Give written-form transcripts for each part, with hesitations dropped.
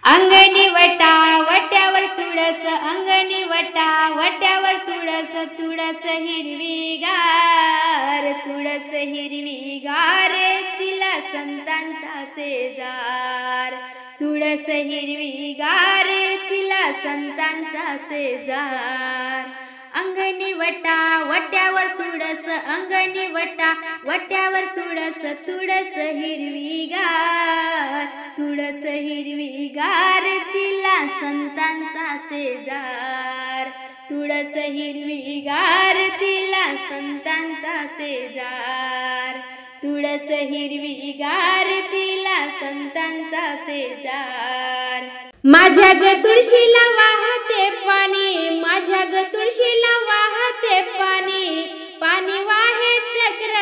अंगणी वटा वट्यावर तुळस, अंगणी वटा वट्यावर तुळस, तुळस हिरवीगार, तुळस हिरवीगार, तिला संतांचा शेजार, तुळस हिरवीगार, तिला संतांचा शेजार। अंगणी वटा वट्यावर तुळस, अंगणी वटा वट्यावर तुळस, तुळस हिरवीगार, तुळस हिरवीगार, तिला संतांचा शेजार, तुळस हिरवीगार, तिला संतांचा शेजार, तुळस हिरवीगार, तिला संतांचा शेजार। माझ्या ग तुळशीला वाहते पाणी, माझ्या ग तुळशीला वाहते पाणी, पाणी वाहे चक्र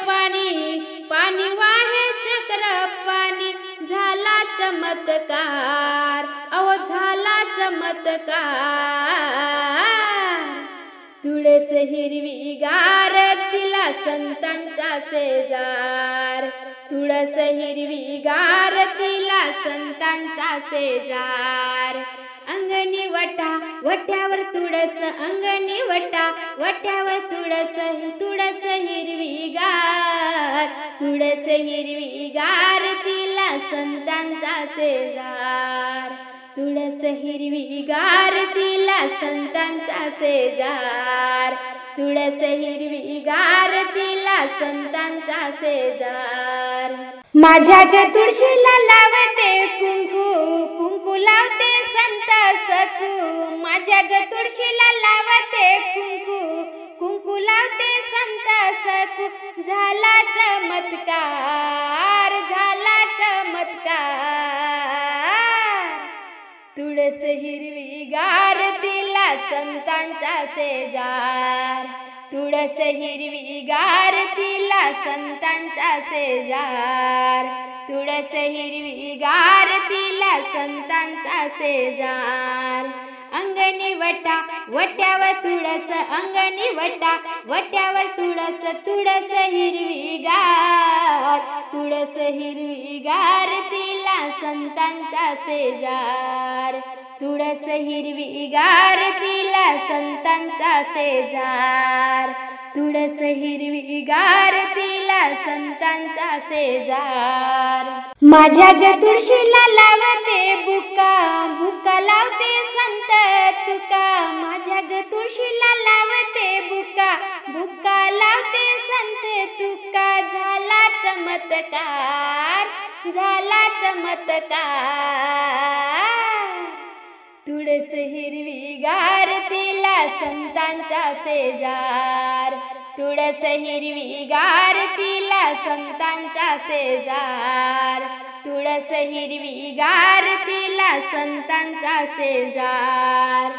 पाणी, पाणी वाहे चक्र पाणी, झाला चमत्कार, अहो झाला चमत्कार। तुळस हिरवीगार, तिला संतांचा शेजार, तुळस हिरवीगार, तिला संतांचा शेजार। अंगणी वटा वट्यावर तुळस, अंगणी वटा वट्यावर तुळस, तुळस हिरवीगार, तुळस हिरवीगार, तिला संतांचा शेजार, तुळस हिरवीगार, तिला संतांचा शेजार, तुळस हिरवीगार, तिला संतांचा शेजार। माझ्या ग तुळशीला लावते कुंकू, कुंकू लावते संत सकू, माझ्या ग तुळशीला लावते कुंकू, कुंकू लावते संत सकू, झाला चमत्कार, झाला चमत्कार। तुळस हिरवीगार, तिला संतांचा शेजार, तुळस हिरवीगार, तिला संतांचा शेजार, तुळस हिरवीगार, तिला संतांचा शेजार। अंगणी वटा वट्यावर तुळस, अंगणी वटा वट्यावर तुळस, तुळस हिरवीगार, तुळस हिरवीगार, तिला संतांचा शेजार, तुळस हिरवीगार, तिला संतांचा शेजार, तुळस हिरवीगार, तिला संतांचा शेजार। माझ्या ग तुळशीला लावते बुका, बुका लावते संत तुका, माझ्या ग तुळशीला लावते बुका, बुका लावते संत तुका, झाला चमत्कार, झाला चमत्कार। तुळस हिरवीगार, तिला संतांचा शेजार, तुळस हिरवीगार, तिला संतांचा शेजार, तुळस हिरवीगार, तिला संतांचा शेजार।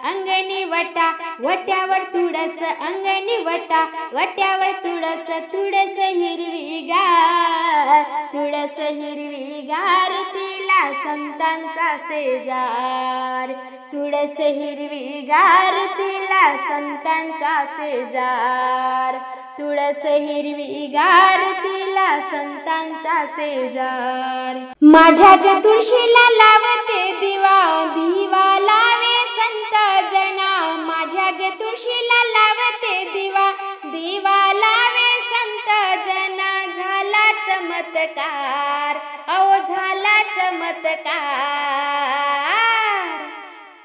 अंगणी वटा वट्यावर तुळस, अंगणी वटा वट्यावर तुळस, तुळस हिरवीगार, तुळस हिरवीगार, तिला संतांचा शेजार, तुळस हिरवीगार, तिला संतांचा शेजार, तुळस हिरवीगार, तिला संतांचा शेजार। माझ्या ग तुळशीला लावते दिवा, दिवा लावे संत जना, माझ्या ग तुळशीला लावते दिवा, दिवा लावे संत जना, झाला चमत्कार, अहो झाला चमत्कार।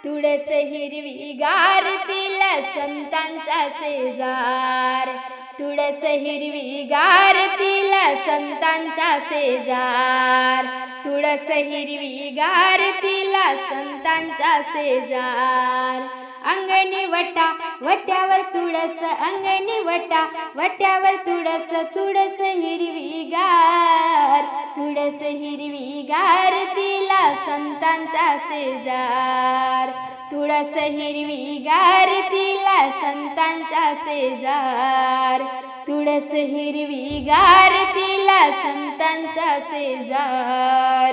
तुळस हिरवीगार, तिला संतांचा शेजार, तुळस हिरवीगार, तिला संतांचा शेजार, तुळस हिरवीगार, तिला संतांचा शेजार। अंगणी वटा वट्यावर तुळस, अंगणी वटा वट्यावर तुळस, तुळस हिरवीगार, तुळस हिरवीगार, तिला संतांचा शेजार, तुळस हिरवीगार, तिला संतांचा शेजार, तुळस हिरवीगार, तिला संतांचा शेजार।